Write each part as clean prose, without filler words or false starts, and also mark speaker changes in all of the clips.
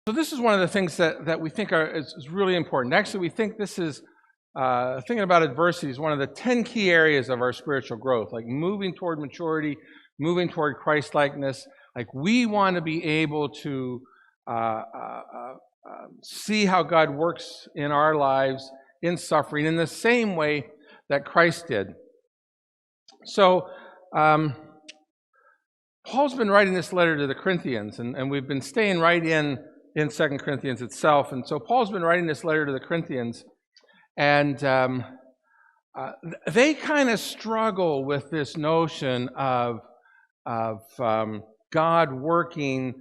Speaker 1: So this is one of the things that we think is really important. Actually, we think this is, thinking about adversity is one of the 10 key areas of our spiritual growth, like moving toward maturity, moving toward Christ-likeness. Like we want to be able to see how God works in our lives in suffering in the same way that Christ did. So Paul's been writing this letter to the Corinthians, and we've been staying right in 2 Corinthians itself. And so Paul's been writing this letter to the Corinthians, and they kind of struggle with this notion of God working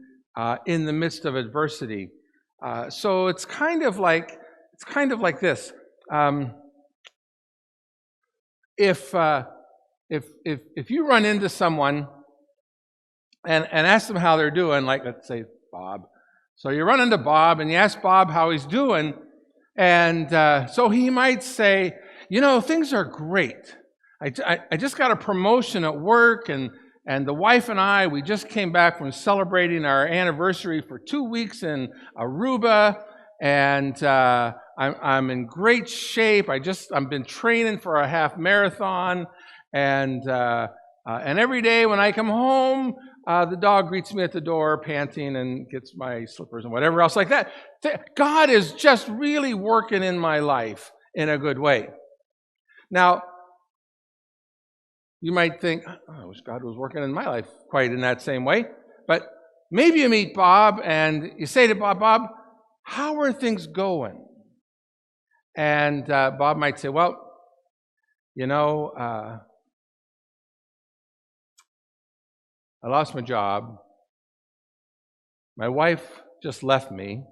Speaker 1: in the midst of adversity. So it's kind of like this. If you run into someone and ask them how they're doing, like let's say Bob. So you run into Bob and you ask Bob how he's doing, and so he might say, things are great. I just got a promotion at work, and the wife and I, we just came back from celebrating our anniversary for 2 weeks in Aruba, and I'm in great shape. I've been training for a half marathon, and every day when I come home, the dog greets me at the door, panting, and gets my slippers and whatever else like that. God is just really working in my life in a good way. Now, you might think, I wish God was working in my life quite in that same way. But maybe you meet Bob and you say to Bob, how are things going? And Bob might say, well, I lost my job. My wife just left me.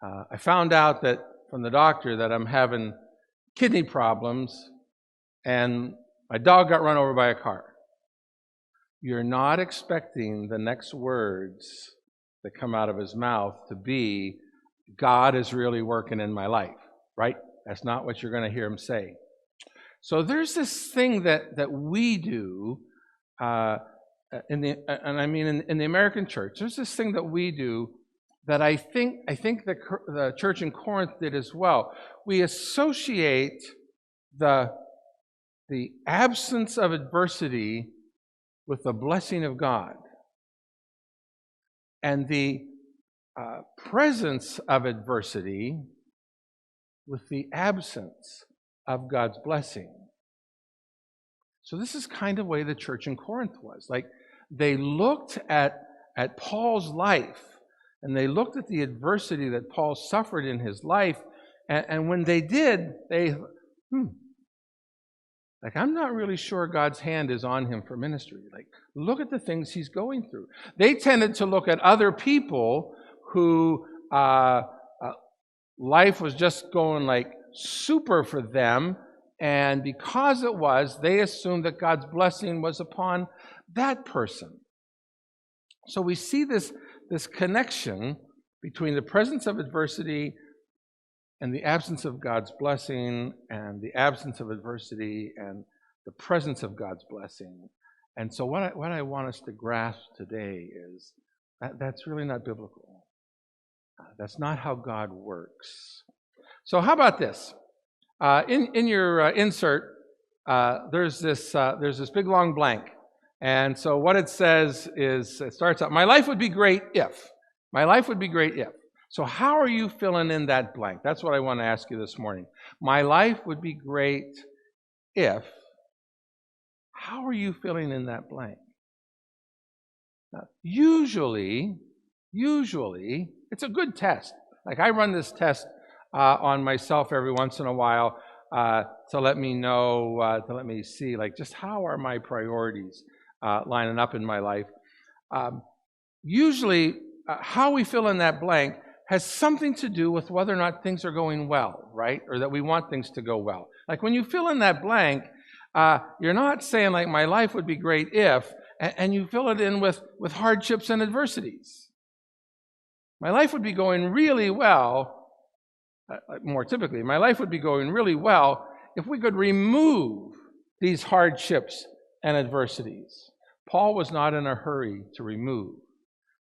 Speaker 1: I found out that from the doctor that I'm having kidney problems, and my dog got run over by a car. You're not expecting the next words that come out of his mouth to be, God is really working in my life, right? That's not what you're going to hear him say. So there's this thing that we do in the American church. There's this thing that we do that I think the church in Corinth did as well. We associate the absence of adversity with the blessing of God, and the presence of adversity with the absence of God's blessing. So this is kind of the way the church in Corinth was. Like, they looked at Paul's life, and they looked at the adversity that Paul suffered in his life, and when they did, I'm not really sure God's hand is on him for ministry. Like, look at the things he's going through. They tended to look at other people who life was just going like super for them, and because it was, they assumed that God's blessing was upon that person. So we see this connection between the presence of adversity and the absence of God's blessing, and the absence of adversity and the presence of God's blessing. And so what I want us to grasp today is that's really not biblical. That's not how God works. So how about this? In your insert, there's this big long blank. And so what it says is, it starts out, my life would be great if. My life would be great if. So how are you filling in that blank? That's what I want to ask you this morning. My life would be great if. How are you filling in that blank? Now, usually, it's a good test. Like, I run this test on myself every once in a while to let me know, to let me see, like, just how are my priorities lining up in my life. Usually, how we fill in that blank has something to do with whether or not things are going well, right? Or that we want things to go well. Like, when you fill in that blank, you're not saying, like, my life would be great if, and you fill it in with hardships and adversities. My life would be going really well, more typically, my life would be going really well if we could remove these hardships and adversities. Paul was not in a hurry to remove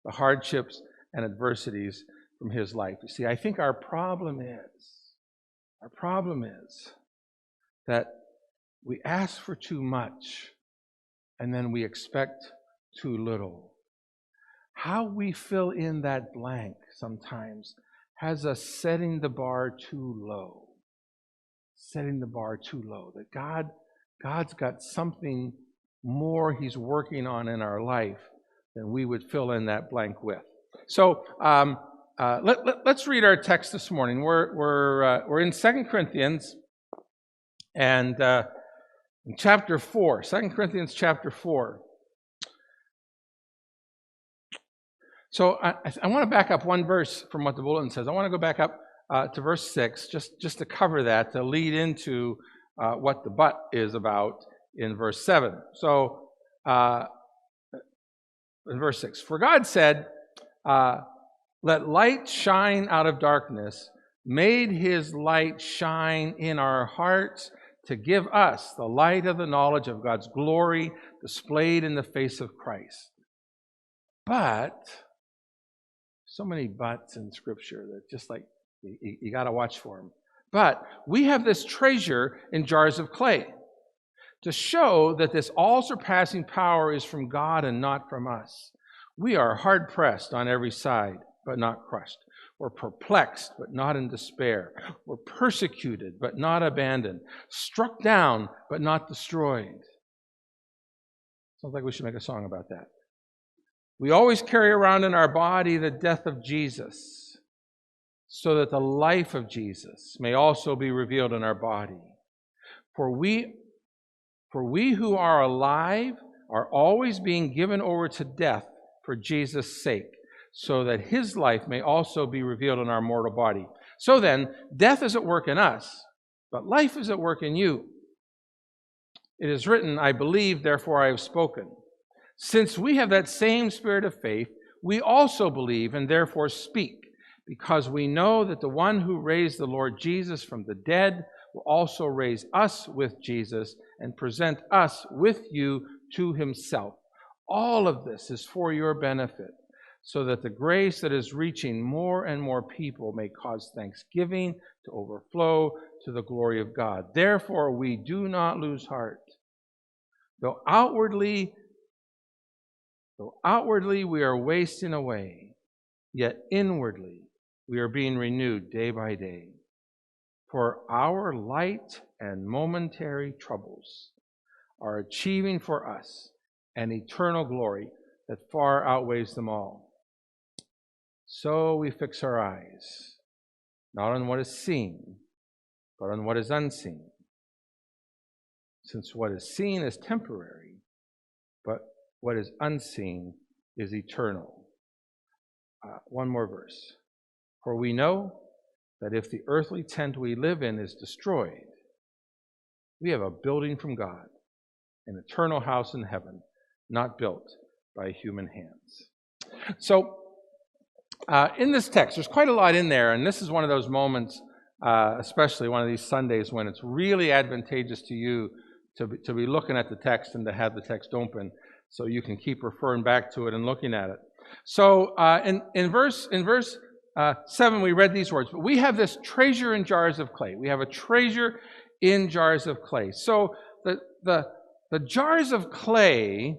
Speaker 1: the hardships and adversities from his life. You see, I think our problem is that we ask for too much and then we expect too little. How we fill in that blank sometimes has us setting the bar too low. Setting the bar too low. That God's got something more he's working on in our life than we would fill in that blank with. So let's read our text this morning. We're in 2 Corinthians and in chapter 4. 2 Corinthians chapter 4. So I want to back up one verse from what the bulletin says. I want to go back up to verse 6, just to cover that, to lead into what the but is about in verse 7. So in verse 6, for God said, let light shine out of darkness, made his light shine in our hearts to give us the light of the knowledge of God's glory displayed in the face of Christ. But so many buts in Scripture that just like you got to watch for them. But we have this treasure in jars of clay to show that this all-surpassing power is from God and not from us. We are hard-pressed on every side, but not crushed. We're perplexed, but not in despair. We're persecuted, but not abandoned. Struck down, but not destroyed. Sounds like we should make a song about that. We always carry around in our body the death of Jesus, so that the life of Jesus may also be revealed in our body. For we who are alive are always being given over to death for Jesus' sake, so that his life may also be revealed in our mortal body. So then, death is at work in us, but life is at work in you. It is written, I believe, therefore I have spoken. Since we have that same spirit of faith, we also believe and therefore speak, because we know that the one who raised the Lord Jesus from the dead will also raise us with Jesus and present us with you to himself. All of this is for your benefit, so that the grace that is reaching more and more people may cause thanksgiving to overflow to the glory of God. Therefore, we do not lose heart. Though outwardly we are wasting away, yet inwardly we are being renewed day by day. For our light and momentary troubles are achieving for us an eternal glory that far outweighs them all. So we fix our eyes, not on what is seen, but on what is unseen. Since what is seen is temporary, but what is unseen is eternal. One more verse. For we know that if the earthly tent we live in is destroyed, we have a building from God, an eternal house in heaven, not built by human hands. So, in this text, there's quite a lot in there, and this is one of those moments, especially one of these Sundays, when it's really advantageous to you to be looking at the text and to have the text open, so you can keep referring back to it and looking at it. So, in verse 7, we read these words, but we have this treasure in jars of clay. We have a treasure in jars of clay. So, the jars of clay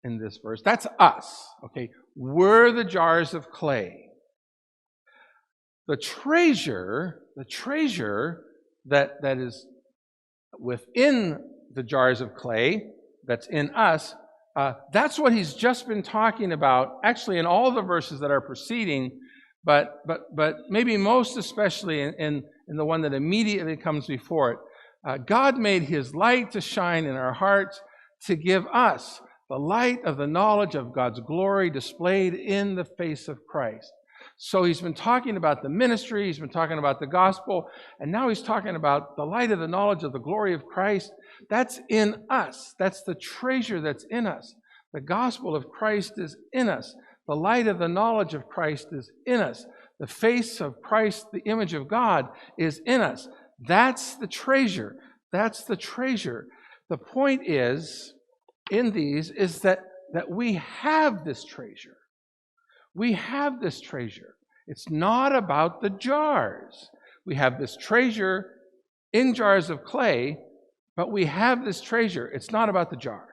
Speaker 1: in this verse, that's us, okay? We're the jars of clay. The treasure that is within the jars of clay, that's in us, that's what he's just been talking about, actually in all the verses that are preceding, but maybe most especially in the one that immediately comes before it. God made his light to shine in our hearts to give us the light of the knowledge of God's glory displayed in the face of Christ. So he's been talking about the ministry, he's been talking about the gospel, and now he's talking about the light of the knowledge of the glory of Christ. That's in us. That's the treasure that's in us. The gospel of Christ is in us. The light of the knowledge of Christ is in us. The face of Christ, the image of God, is in us. That's the treasure. That's the treasure. The point is, in these, is that we have this treasure. We have this treasure. It's not about the jars. We have this treasure in jars of clay, but we have this treasure. It's not about the jar.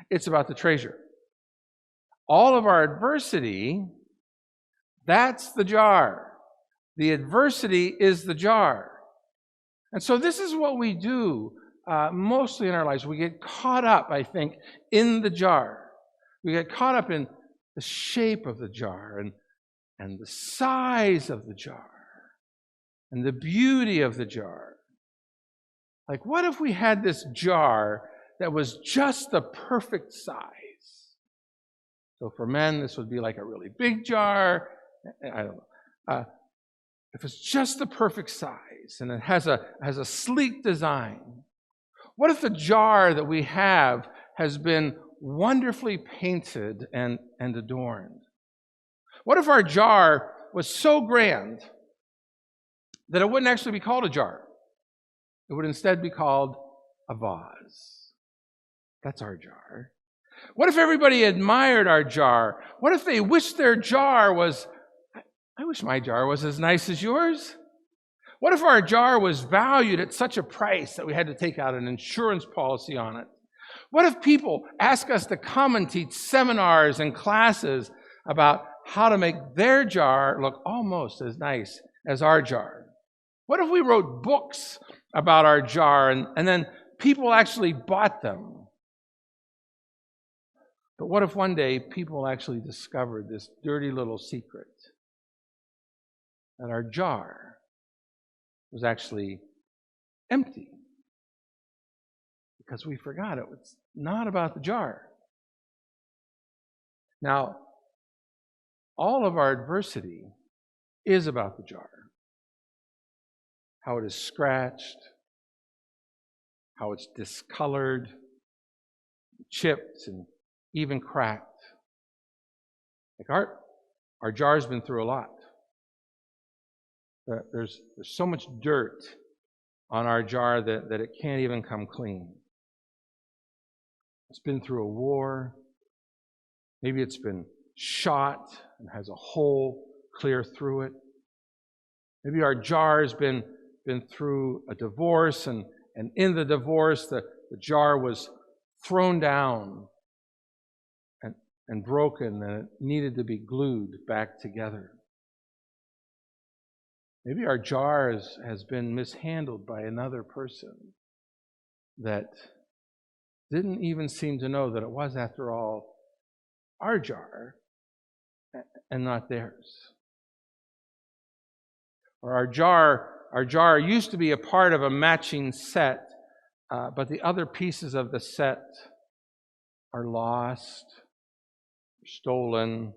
Speaker 1: It's about the treasure. All of our adversity, that's the jar. The adversity is the jar. And so this is what we do mostly in our lives. We get caught up, I think, in the jar. We get caught up in the shape of the jar and the size of the jar and the beauty of the jar. Like, what if we had this jar that was just the perfect size? So for men, this would be like a really big jar. I don't know. If it's just the perfect size and it has a sleek design. What if the jar that we have has been wonderfully painted and adorned? What if our jar was so grand that it wouldn't actually be called a jar? It would instead be called a vase. That's our jar. What if everybody admired our jar? What if they wished their jar was, I wish my jar was as nice as yours? What if our jar was valued at such a price that we had to take out an insurance policy on it? What if people ask us to come and teach seminars and classes about how to make their jar look almost as nice as our jar? What if we wrote books about our jar and then people actually bought them? But what if one day people actually discovered this dirty little secret? That our jar was actually empty. Because we forgot it was not about the jar. Now, all of our adversity is about the jar. How it is scratched, how it's discolored, chipped, and even cracked. Like our jar's been through a lot. There's so much dirt on our jar that it can't even come clean. It's been through a war. Maybe it's been shot and has a hole clear through it. Maybe our jar has been through a divorce, and in the divorce, the jar was thrown down and broken, and it needed to be glued back together. Maybe our jar has been mishandled by another person that didn't even seem to know that it was, after all, our jar and not theirs. Or our jar used to be a part of a matching set, but the other pieces of the set are lost, stolen,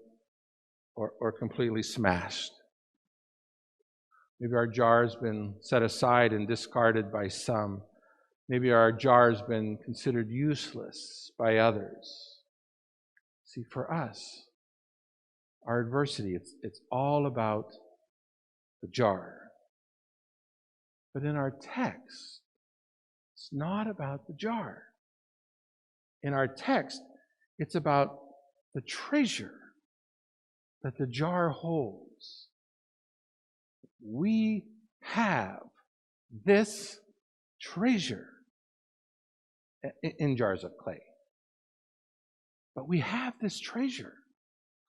Speaker 1: or completely smashed. Maybe our jar has been set aside and discarded by some. Maybe our jar has been considered useless by others. See, for us, our adversity, it's all about the jar. But in our text, it's not about the jar. In our text, it's about the treasure that the jar holds. We have this treasure in jars of clay. But we have this treasure.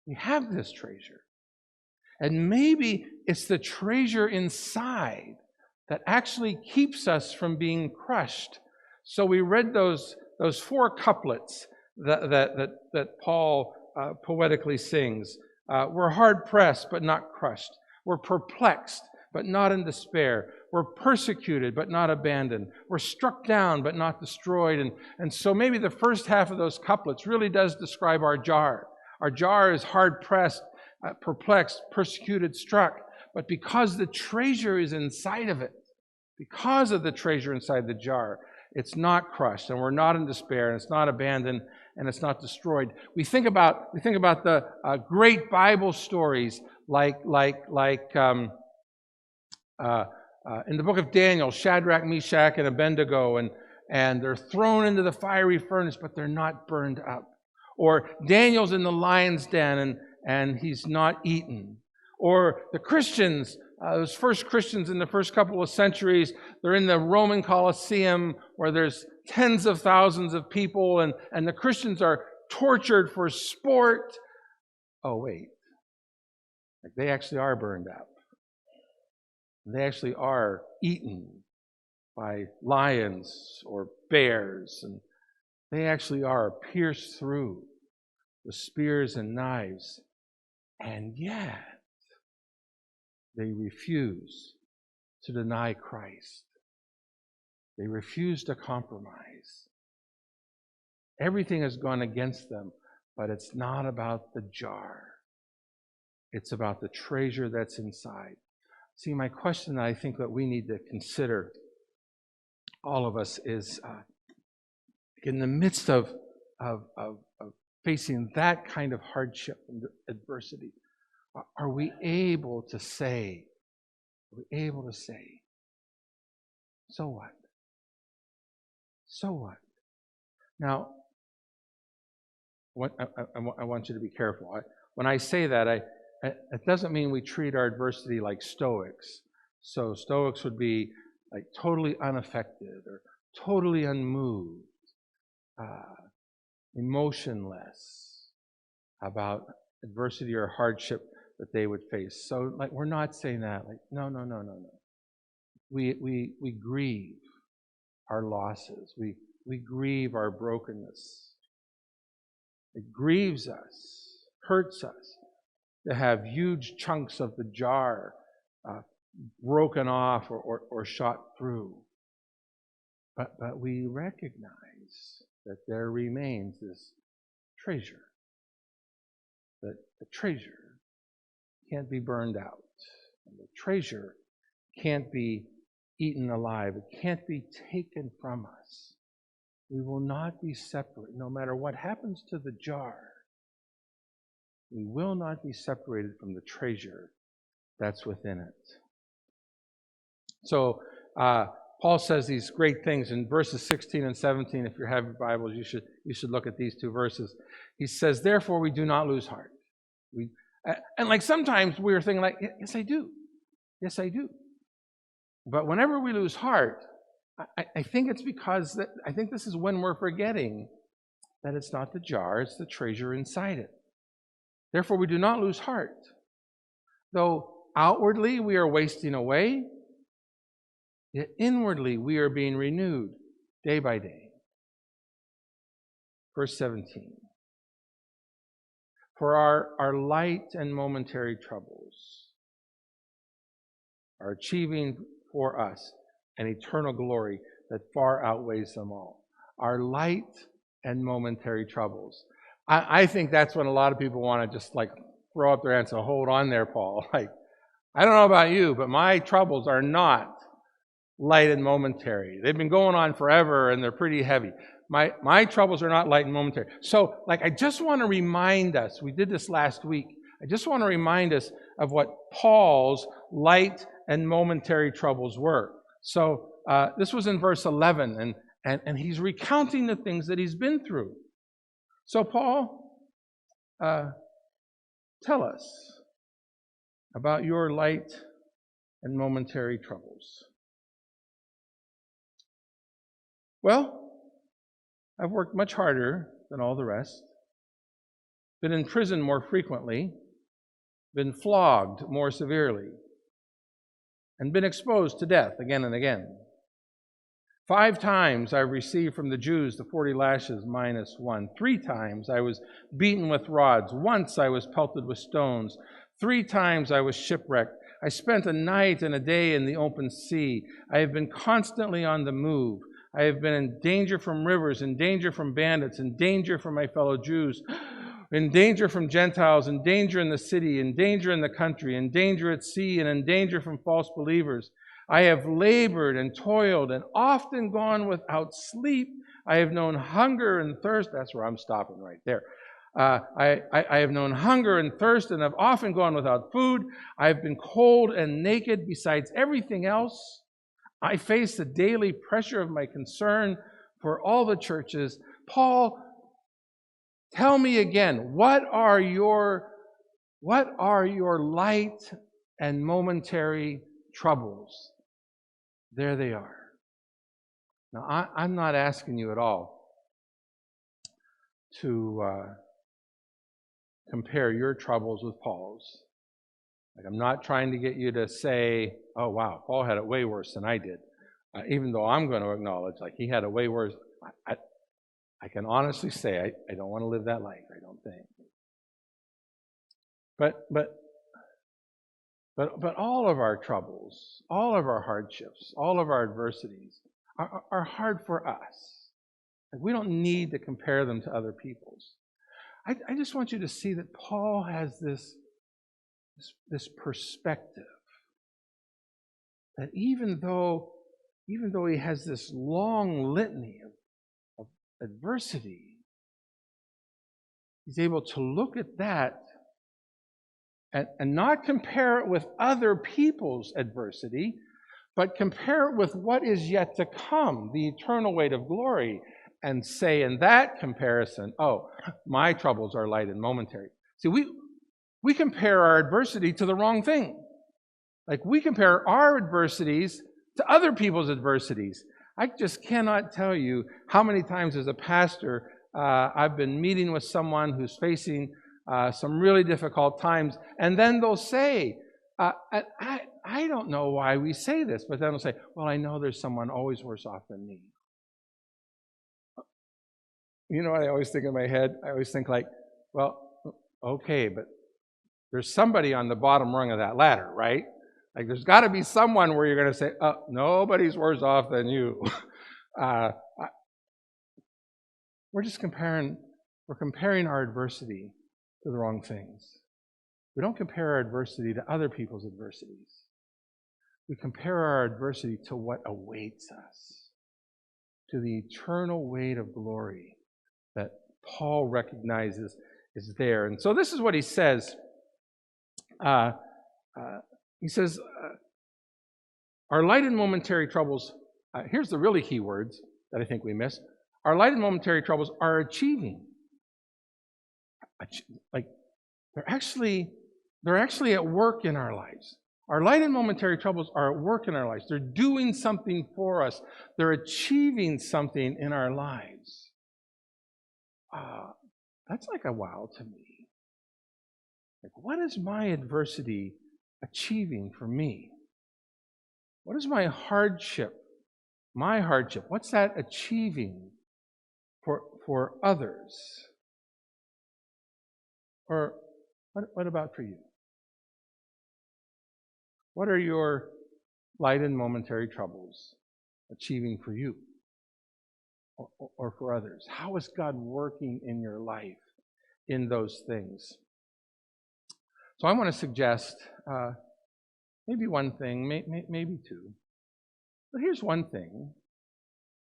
Speaker 1: We have this treasure. And maybe it's the treasure inside that actually keeps us from being crushed. So we read those 4 couplets that Paul poetically sings. We're hard pressed but not crushed. We're perplexed but not in despair. We're persecuted but not abandoned. We're struck down but not destroyed. And so maybe the first half of those couplets really does describe our jar. Our jar is hard pressed, perplexed, persecuted, struck. But because the treasure is inside of it, because of the treasure inside the jar, it's not crushed, and we're not in despair, and it's not abandoned, and it's not destroyed. We think about the great Bible stories like in the book of Daniel, Shadrach, Meshach, and Abednego, and they're thrown into the fiery furnace, but they're not burned up. Or Daniel's in the lion's den, and he's not eaten. Or the Christians, those first Christians in the first couple of centuries, they're in the Roman Colosseum where there's tens of thousands of people, and the Christians are tortured for sport. Oh, wait. Like they actually are burned up. They actually are eaten by lions or bears, and they actually are pierced through with spears and knives, and yet they refuse to deny Christ. They refuse to compromise. Everything has gone against them, but it's not about the jar. It's about the treasure that's inside. See, my question I think that we need to consider, all of us, is in the midst of facing that kind of hardship and adversity, are we able to say, so what? So what? Now, I want you to be careful. When I say that, it doesn't mean we treat our adversity like Stoics. So Stoics would be like totally unaffected or totally unmoved, emotionless about adversity or hardship that they would face. So, like, we're not saying that. Like, no. We grieve our losses. We grieve our brokenness. It grieves us, hurts us to have huge chunks of the jar broken off or shot through. But we recognize that there remains this treasure. That the treasure can't be burned out. And the treasure can't be eaten alive. It can't be taken from us. We will not be separate. No matter what happens to the jar, we will not be separated from the treasure that's within it. So Paul says these great things in verses 16 and 17. If you have your Bibles, you should look at these two verses. He says, "Therefore we do not lose heart." And like sometimes we're thinking like, yes, I do. Yes, I do. But whenever we lose heart, I think it's because I think this is when we're forgetting that it's not the jar, it's the treasure inside it. Therefore, we do not lose heart. Though outwardly we are wasting away, yet inwardly we are being renewed day by day. Verse 17. For our light and momentary troubles are achieving for us an eternal glory that far outweighs them all. Our light and momentary troubles. I think that's when a lot of people want to just like throw up their hands and hold on there, Paul. Like, I don't know about you, but my troubles are not light and momentary. They've been going on forever and they're pretty heavy. My troubles are not light and momentary. So, like, I just want to remind us, we did this last week, I just want to remind us of what Paul's light and momentary troubles were. So, this was in verse 11, and he's recounting the things that he's been through. So, Paul, tell us about your light and momentary troubles. Well, I've worked much harder than all the rest, been in prison more frequently, been flogged more severely, and been exposed to death again and again. 5 times I received from the Jews the 40 lashes minus 1. 3 times I was beaten with rods. Once I was pelted with stones. 3 times I was shipwrecked. I spent a night and a day in the open sea. I have been constantly on the move. I have been in danger from rivers, in danger from bandits, in danger from my fellow Jews, in danger from Gentiles, in danger in the city, in danger in the country, in danger at sea, and in danger from false believers. I have labored and toiled and often gone without sleep. I have known hunger and thirst. That's where I'm stopping right there. I have known hunger and thirst and have often gone without food. I have been cold and naked. Besides everything else, I face the daily pressure of my concern for all the churches. Paul, tell me again, what are your What are your light and momentary troubles? There they are. Now, I'm not asking you at all to compare your troubles with Paul's. Like, I'm not trying to get you to say, oh, wow, Paul had it way worse than I did. Even though I'm going to acknowledge, like, he had it way worse. I can honestly say I don't want to live that life, I don't think. But all of our troubles, all of our hardships, all of our adversities are hard for us. Like, we don't need to compare them to other people's. I just want you to see that Paul has this perspective that even though he has this long litany of adversity, he's able to look at that and not compare it with other people's adversity, but compare it with what is yet to come, the eternal weight of glory, and say in that comparison, oh, my troubles are light and momentary. See, we compare our adversity to the wrong thing. Like, we compare our adversities to other people's adversities. I just cannot tell you how many times as a pastor I've been meeting with someone who's facing some really difficult times, and then they'll say, I don't know why we say this, but then they'll say, well, I know there's someone always worse off than me. You know what I always think in my head? I always think like, well, okay, but there's somebody on the bottom rung of that ladder, right? Like, there's got to be someone where you're going to say, oh, nobody's worse off than you. We're comparing our adversity to the wrong things. We don't compare our adversity to other people's adversities. We compare our adversity to what awaits us, to the eternal weight of glory that Paul recognizes is there. And so this is what he says. He says, our light and momentary troubles, here's the really key words that I think we miss. Our light and momentary troubles are achieving. Like, they're actually at work in our lives. Our light and momentary troubles are at work in our lives. They're doing something for us. They're achieving something in our lives. That's like a wow to me. Like, what is my adversity achieving for me? What is my hardship? What's that achieving for others? Or what about for you? What are your light and momentary troubles achieving for you or for others? How is God working in your life in those things? So I want to suggest maybe one thing, maybe two. But here's one thing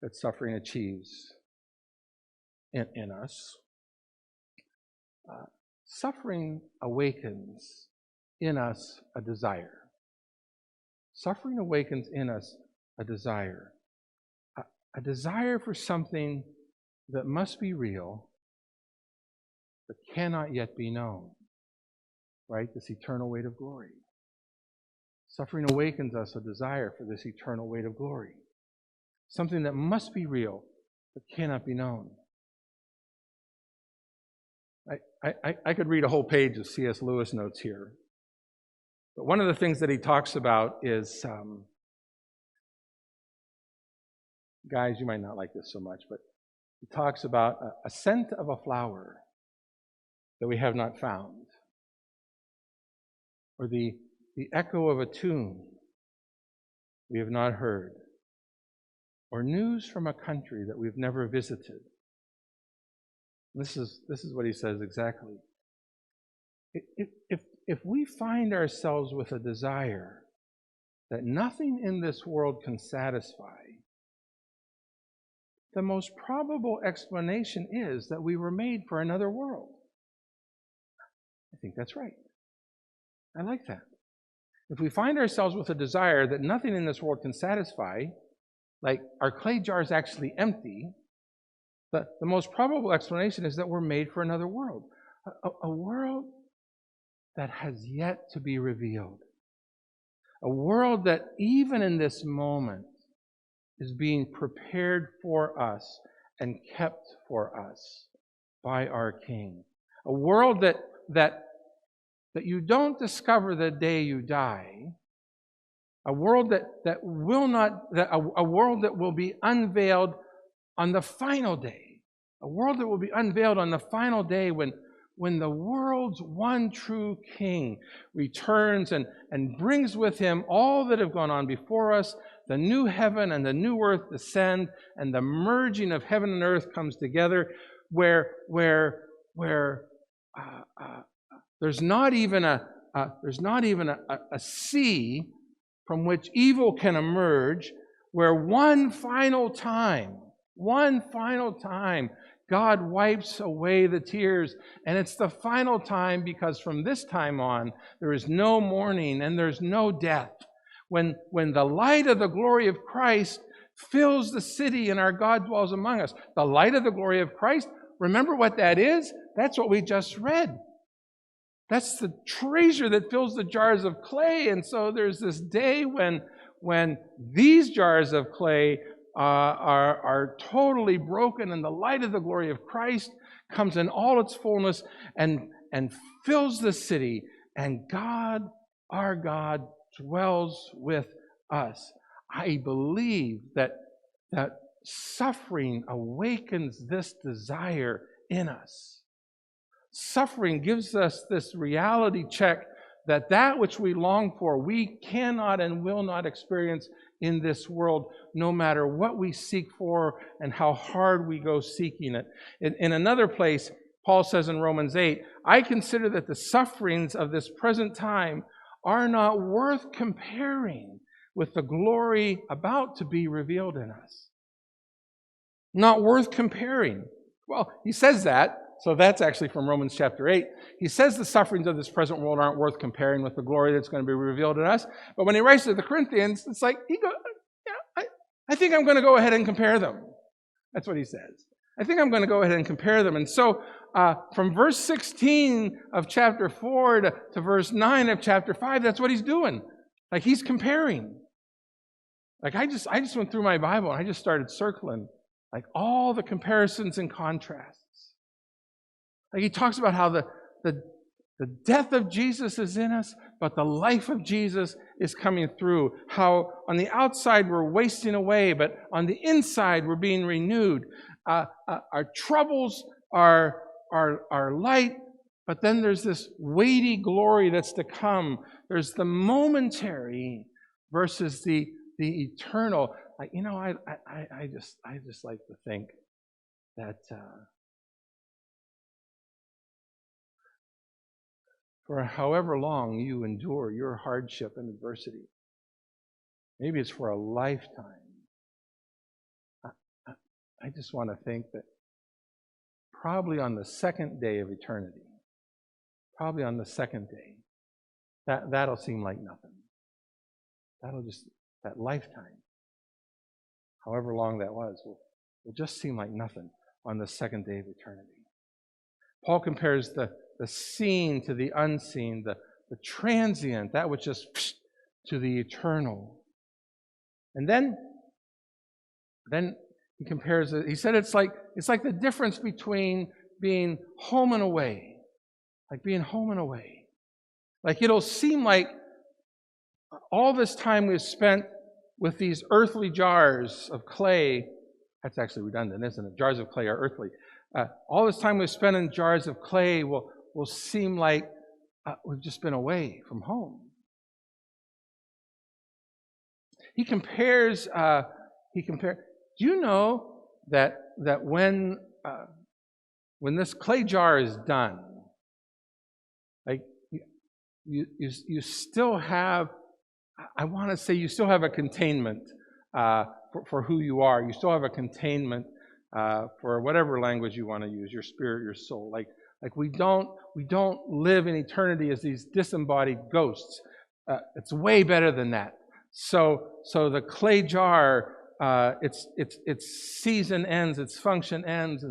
Speaker 1: that suffering achieves in us. Suffering awakens in us a desire. Suffering awakens in us a desire. A desire for something that must be real, but cannot yet be known. Right? This eternal weight of glory. Suffering awakens us a desire for this eternal weight of glory. Something that must be real, but cannot be known. I could read a whole page of C.S. Lewis notes here. But one of the things that he talks about is, guys, you might not like this so much, but he talks about a scent of a flower that we have not found, or the echo of a tune we have not heard, or news from a country that we've never visited. This is what he says exactly. If we find ourselves with a desire that nothing in this world can satisfy, the most probable explanation is that we were made for another world. I think that's right. I like that. If we find ourselves with a desire that nothing in this world can satisfy, like our clay jar is actually empty, the most probable explanation is that we're made for another world. A world that has yet to be revealed. A world that even in this moment is being prepared for us and kept for us by our King. A world that you don't discover the day you die. A world that will be unveiled on the final day. A world that will be unveiled on the final day when the world's one true King returns and brings with him all that have gone on before us. The new heaven and the new earth descend, and the merging of heaven and earth comes together, where there's not even a sea from which evil can emerge, where one final time, God wipes away the tears. And it's the final time, because from this time on, there is no mourning and there's no death. When the light of the glory of Christ fills the city and our God dwells among us. The light of the glory of Christ, remember what that is? That's what we just read. That's the treasure that fills the jars of clay. And so there's this day when these jars of clay are totally broken, and the light of the glory of Christ comes in all its fullness and fills the city, and God, our God, dwells with us. I believe that suffering awakens this desire in us. Suffering gives us this reality check that which we long for, we cannot and will not experience in this world, no matter what we seek for and how hard we go seeking it. In another place, Paul says in Romans 8, I consider that the sufferings of this present time are not worth comparing with the glory about to be revealed in us. Not worth comparing. Well, he says that. So that's actually from Romans chapter 8. He says the sufferings of this present world aren't worth comparing with the glory that's going to be revealed in us. But when he writes to the Corinthians, it's like, I think I'm going to go ahead and compare them. That's what he says. I think I'm going to go ahead and compare them. And so from verse 16 of chapter 4 to verse 9 of chapter 5, that's what he's doing. Like, he's comparing. Like, I just went through my Bible and I just started circling like all the comparisons and contrasts. Like, he talks about how the death of Jesus is in us, but the life of Jesus is coming through. How on the outside we're wasting away, but on the inside we're being renewed. Our troubles are light, but then there's this weighty glory that's to come. There's the momentary versus the eternal. Like, I just like to think that for however long you endure your hardship and adversity, maybe it's for a lifetime. I just want to think that probably on the second day of eternity, that'll seem like nothing. That lifetime, however long that was, will just seem like nothing on the second day of eternity. Paul compares the seen to the unseen, the transient, that which is to the eternal. And then he compares it. He said it's like the difference between being home and away. Like being home and away. Like, it'll seem like all this time we've spent with these earthly jars of clay. That's actually redundant, isn't it? Jars of clay are earthly. All this time we've spent in jars of clay will seem like we've just been away from home. He compares. Do you know that when this clay jar is done, like you still have, I want to say you still have a containment for who you are. You still have a containment for whatever language you want to use, your spirit, your soul. Like we don't live in eternity as these disembodied ghosts. It's way better than that. So the clay jar, its season ends, its function ends,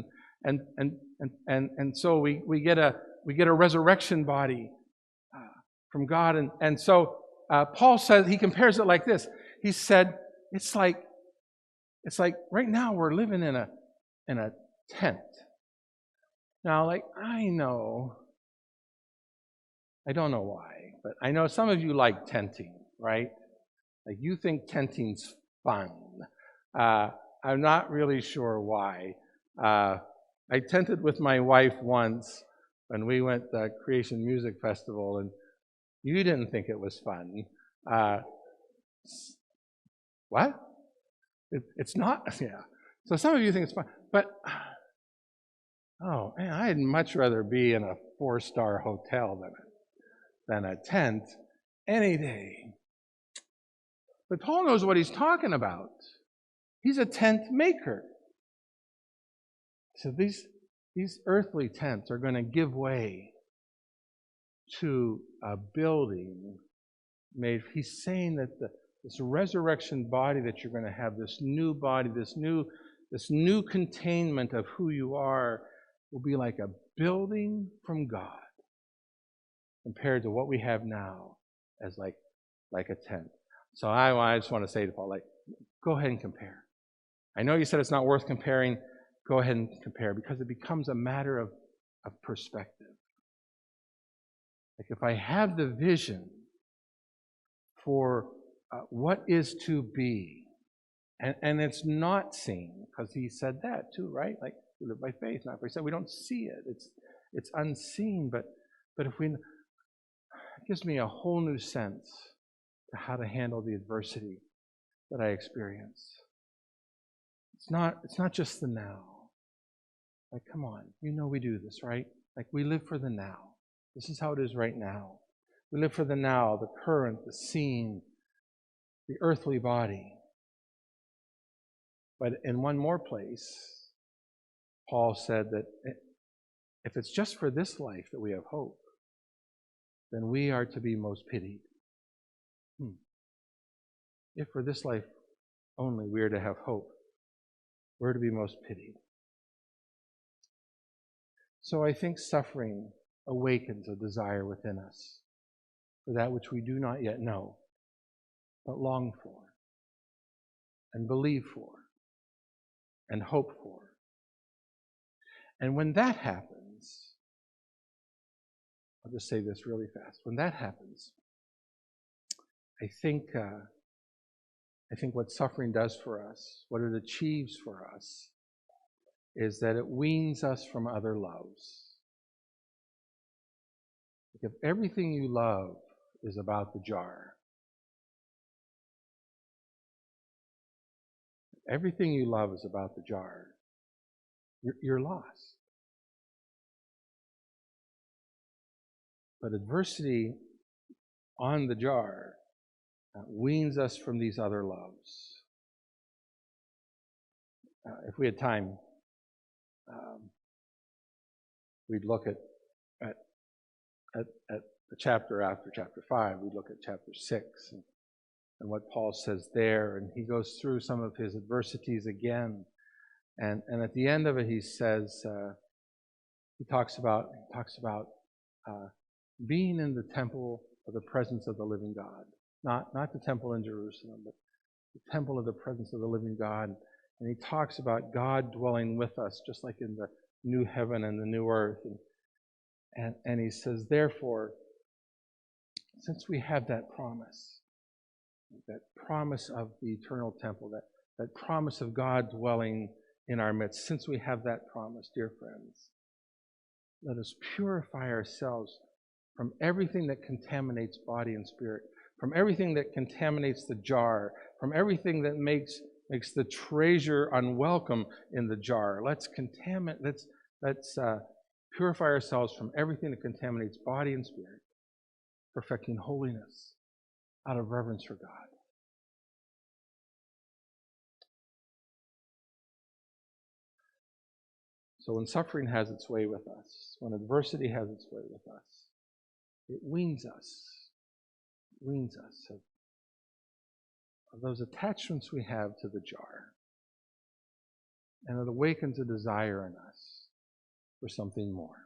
Speaker 1: and so we get a resurrection body from God. And so Paul says, he compares it like this. He said, it's like right now we're living in a tent. Now, like, I don't know why, but I know some of you like tenting, right? Like, you think tenting's fun. I'm not really sure why. I tented with my wife once when we went to the Creation Music Festival, and you didn't think it was fun. What? It's not? Yeah. So some of you think it's fun, but oh man, I'd much rather be in a 4-star hotel than a tent any day. But Paul knows what he's talking about. He's a tent maker. So these earthly tents are going to give way to a building made. He's saying that this resurrection body that you're going to have, this new body, this new containment of who you are, will be like a building from God compared to what we have now as like a tent. So I just want to say to Paul, like, go ahead and compare. I know you said it's not worth comparing. Go ahead and compare, because it becomes a matter of perspective. Like, if I have the vision for what is to be, and it's not seen, because he said that too, right? Like, we live by faith, not by sight. We don't see it. It's unseen, but if it gives me a whole new sense to how to handle the adversity that I experience. It's not just the now. Like, come on, we do this, right? Like, we live for the now. This is how it is right now. We live for the now, the current, the scene, the earthly body. But in one more place, Paul said that if it's just for this life that we have hope, then we are to be most pitied. If for this life only we are to have hope, we're to be most pitied. So I think suffering awakens a desire within us for that which we do not yet know, but long for, and believe for, and hope for. And when that happens, I'll just say this really fast. When that happens, I think what suffering does for us, what it achieves for us, is that it weans us from other loves. If everything you love is about the jar, everything you love is about the jar, you're lost. But adversity on the jar weans us from these other loves. If we had time, we'd look at the chapter after chapter 5. We'd look at chapter 6 and what Paul says there. And he goes through some of his adversities again. And at the end of it, he says, he talks about being in the temple of the presence of the living God. Not the temple in Jerusalem, but the temple of the presence of the living God. And he talks about God dwelling with us, just like in the new heaven and the new earth. And he says, therefore, since we have that promise of the eternal temple, that promise of God dwelling in our midst, since we have that promise, dear friends, let us purify ourselves from everything that contaminates body and spirit, from everything that contaminates the jar, from everything that makes the treasure unwelcome in the jar. Let's purify ourselves from everything that contaminates body and spirit, perfecting holiness out of reverence for God. So when suffering has its way with us, when adversity has its way with us, it weans us of those attachments we have to the jar. And it awakens a desire in us for something more.